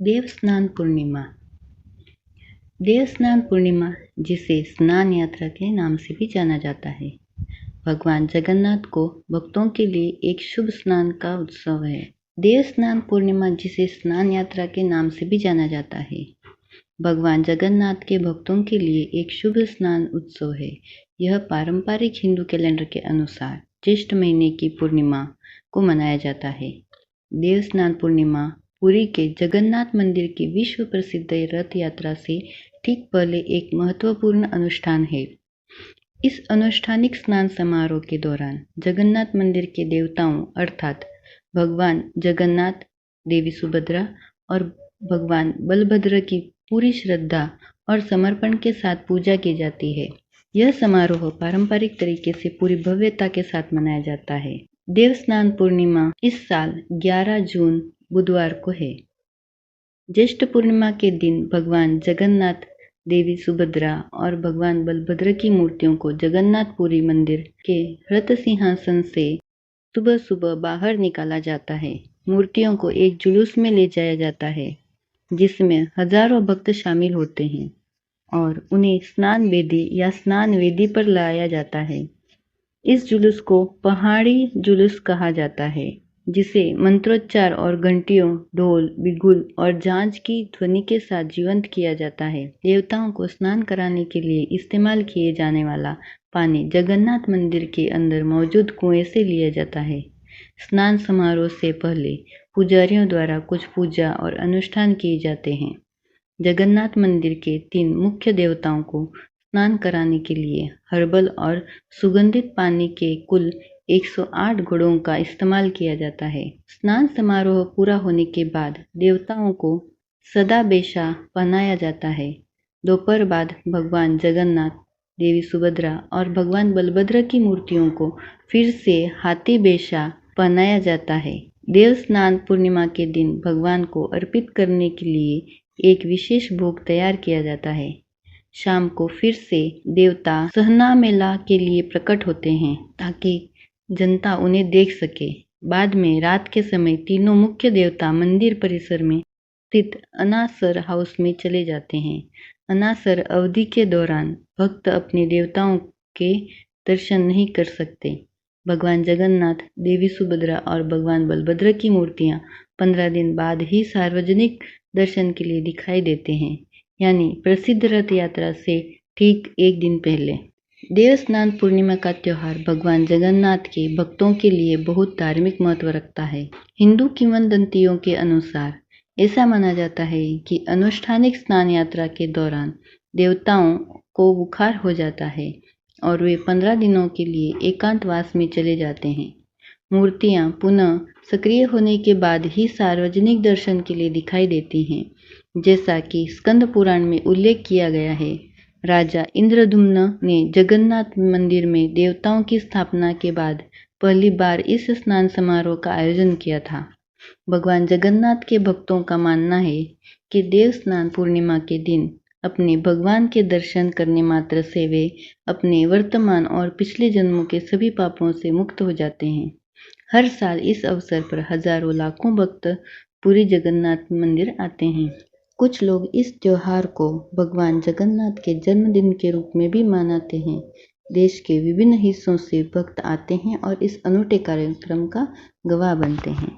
देव स्नान पूर्णिमा। देव स्नान पूर्णिमा, जिसे स्नान यात्रा के नाम से भी जाना जाता है, भगवान जगन्नाथ को भक्तों के लिए एक शुभ स्नान का उत्सव है। देव स्नान पूर्णिमा, जिसे स्नान यात्रा के नाम से भी जाना जाता है, भगवान जगन्नाथ के भक्तों के लिए एक शुभ स्नान उत्सव है। यह पारंपरिक हिंदू कैलेंडर के अनुसार ज्येष्ठ महीने की पूर्णिमा को मनाया जाता है। देव स्नान पूर्णिमा पुरी के जगन्नाथ मंदिर की विश्व प्रसिद्ध रथ यात्रा से ठीक पहले एक महत्वपूर्ण अनुष्ठान है। इस अनुष्ठानिक स्नान समारोह के दौरान जगन्नाथ मंदिर के देवताओं अर्थात भगवान जगन्नाथ, देवी सुभद्रा और भगवान बलभद्र की पूरी श्रद्धा और समर्पण के साथ पूजा की जाती है। यह समारोह पारंपरिक तरीके से पूरी भव्यता के साथ मनाया जाता है। देव स्नान पूर्णिमा इस साल 11 जून बुधवार को है। ज्येष्ठ पूर्णिमा के दिन भगवान जगन्नाथ, देवी सुभद्रा और भगवान बलभद्र की मूर्तियों को जगन्नाथपुरी मंदिर के रथ सिंहासन से सुबह सुबह बाहर निकाला जाता है। मूर्तियों को एक जुलूस में ले जाया जाता है, जिसमें हजारों भक्त शामिल होते हैं और उन्हें स्नान वेदी या स्नान वेदी पर लाया जाता है। इस जुलूस को पहाड़ी जुलूस कहा जाता है, जिसे मंत्रोच्चार और घंटियों, ढोल, बिगुल और झांझ की ध्वनि के साथ जीवंत किया जाता है। देवताओं को स्नान कराने के लिए इस्तेमाल किए जाने वाला पानी जगन्नाथ मंदिर के अंदर मौजूद कुएं से लिया जाता है। स्नान समारोह से पहले पुजारियों द्वारा कुछ पूजा और अनुष्ठान किए जाते हैं। जगन्नाथ मंदिर के 3 मुख्य देवताओं को स्नान कराने के लिए हर्बल और सुगंधित पानी के कुल 108 घड़ों का इस्तेमाल किया जाता है। स्नान समारोह पूरा होने के बाद देवताओं को सदा बेशा पहनाया जाता है। दोपहर बाद भगवान जगन्नाथ, देवी सुभद्रा और भगवान बलभद्र की मूर्तियों को फिर से हाथी बेशा पहनाया जाता है। देव स्नान पूर्णिमा के दिन भगवान को अर्पित करने के लिए एक विशेष भोग तैयार किया जाता है। शाम को फिर से देवता सहना मेला के लिए प्रकट होते हैं ताकि जनता उन्हें देख सके। बाद में रात के समय तीनों मुख्य देवता मंदिर परिसर में स्थित अनासर हाउस में चले जाते हैं। अनासर अवधि के दौरान भक्त अपने देवताओं के दर्शन नहीं कर सकते। भगवान जगन्नाथ, देवी सुभद्रा और भगवान बलभद्र की मूर्तियां 15 दिन बाद ही सार्वजनिक दर्शन के लिए दिखाई देते हैं, यानी प्रसिद्ध रथ यात्रा से ठीक एक दिन पहले। देव स्नान पूर्णिमा का त्योहार भगवान जगन्नाथ के भक्तों के लिए बहुत धार्मिक महत्व रखता है। हिंदू किंवदंतियों के अनुसार ऐसा माना जाता है कि अनुष्ठानिक स्नान यात्रा के दौरान देवताओं को बुखार हो जाता है और वे 15 दिनों के लिए एकांतवास में चले जाते हैं। मूर्तियां पुनः सक्रिय होने के बाद ही सार्वजनिक दर्शन के लिए दिखाई देती हैं, जैसा कि स्कंद पुराण में उल्लेख किया गया है। राजा इंद्रद्युम्न ने जगन्नाथ मंदिर में देवताओं की स्थापना के बाद पहली बार इस स्नान समारोह का आयोजन किया था। भगवान जगन्नाथ के भक्तों का मानना है कि देव स्नान पूर्णिमा के दिन अपने भगवान के दर्शन करने मात्र से वे अपने वर्तमान और पिछले जन्मों के सभी पापों से मुक्त हो जाते हैं। हर साल इस अवसर पर हजारों लाखों भक्त पुरी जगन्नाथ मंदिर आते हैं। कुछ लोग इस त्योहार को भगवान जगन्नाथ के जन्मदिन के रूप में भी मनाते हैं। देश के विभिन्न हिस्सों से भक्त आते हैं और इस अनूठे कार्यक्रम का गवाह बनते हैं।